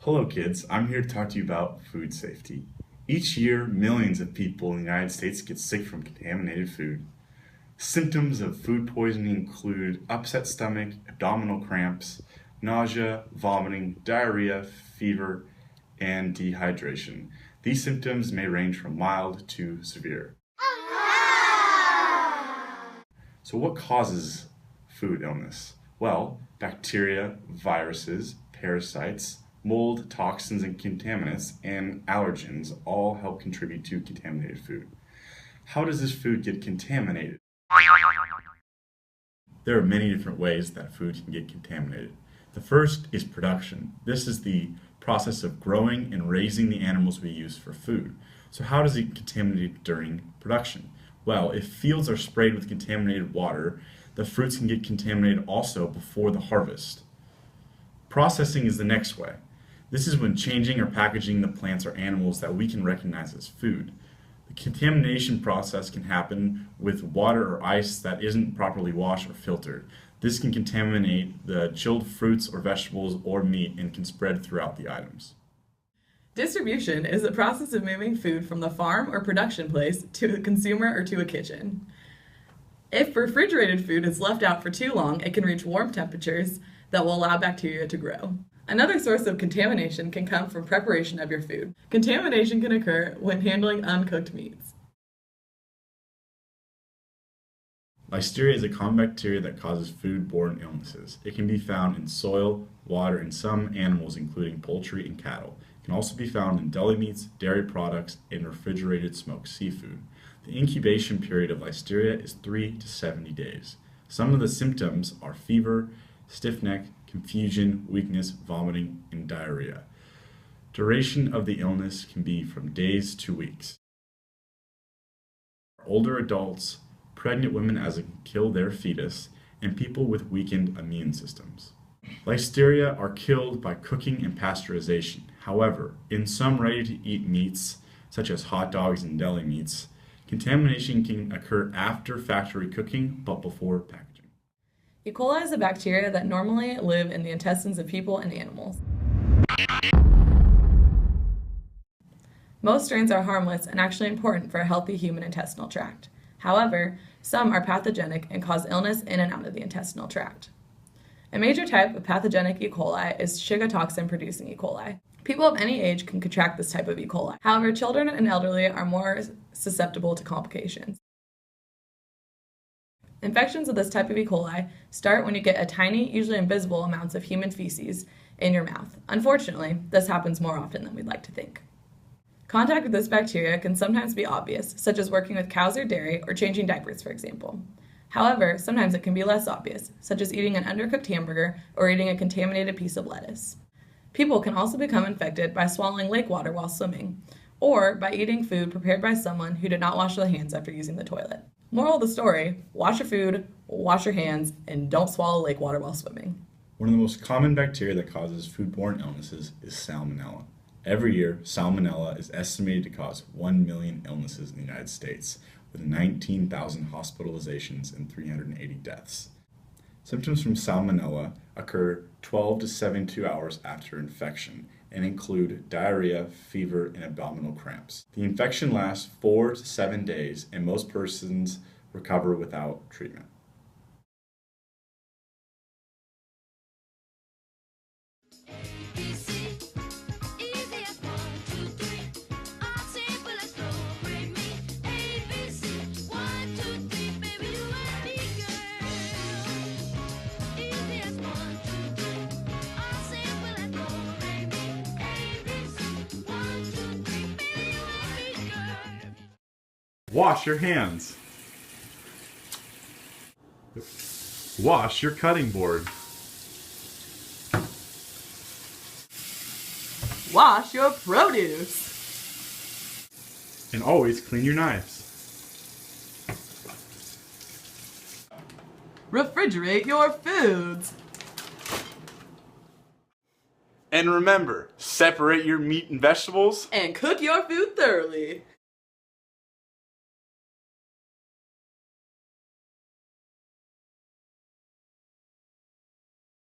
Hello kids, I'm here to talk to you about food safety. Each year, millions of people in the United States get sick from contaminated food. Symptoms of food poisoning include upset stomach, abdominal cramps, nausea, vomiting, diarrhea, fever, and dehydration. These symptoms may range from mild to severe. So what causes food illness? Well, bacteria, viruses, parasites, mold, toxins, and contaminants, and allergens all help contribute to contaminated food. How does this food get contaminated? There are many different ways that food can get contaminated. The first is production. This is the process of growing and raising the animals we use for food. So how does it get contaminated during production? Well, if fields are sprayed with contaminated water, the fruits can get contaminated also before the harvest. Processing is the next way. This is when changing or packaging the plants or animals that we can recognize as food. The contamination process can happen with water or ice that isn't properly washed or filtered. This can contaminate the chilled fruits or vegetables or meat and can spread throughout the items. Distribution is the process of moving food from the farm or production place to a consumer or to a kitchen. If refrigerated food is left out for too long, it can reach warm temperatures that will allow bacteria to grow. Another source of contamination can come from preparation of your food. Contamination can occur when handling uncooked meats. Listeria is a common bacteria that causes food-borne illnesses. It can be found in soil, water, and some animals including poultry and cattle. It can also be found in deli meats, dairy products, and refrigerated smoked seafood. The incubation period of Listeria is 3 to 70 days. Some of the symptoms are fever, stiff neck, confusion, weakness, vomiting, and diarrhea. Duration of the illness can be from days to weeks. Older adults, pregnant women as it can kill their fetus, and people with weakened immune systems. Listeria are killed by cooking and pasteurization. However, in some ready-to-eat meats, such as hot dogs and deli meats, contamination can occur after factory cooking but before packaging. E. coli is a bacteria that normally live in the intestines of people and animals. Most strains are harmless and actually important for a healthy human intestinal tract. However, some are pathogenic and cause illness in and out of the intestinal tract. A major type of pathogenic E. coli is Shiga toxin-producing E. coli. People of any age can contract this type of E. coli. However, children and elderly are more susceptible to complications. Infections of this type of E. coli start when you get a tiny, usually invisible amounts of human feces in your mouth. Unfortunately, this happens more often than we'd like to think. Contact with this bacteria can sometimes be obvious, such as working with cows or dairy or changing diapers, for example. However, sometimes it can be less obvious, such as eating an undercooked hamburger or eating a contaminated piece of lettuce. People can also become infected by swallowing lake water while swimming, or by eating food prepared by someone who did not wash their hands after using the toilet. Moral of the story, wash your food, wash your hands, and don't swallow lake water while swimming. One of the most common bacteria that causes foodborne illnesses is salmonella. Every year, salmonella is estimated to cause 1 million illnesses in the United States, with 19,000 hospitalizations and 380 deaths. Symptoms from salmonella occur 12 to 72 hours after infection and include diarrhea, fever, and abdominal cramps. The infection lasts 4 to 7 days, and most persons recover without treatment. Wash your hands. Wash your cutting board. Wash your produce. And always clean your knives. Refrigerate your foods. And remember, separate your meat and vegetables. And cook your food thoroughly.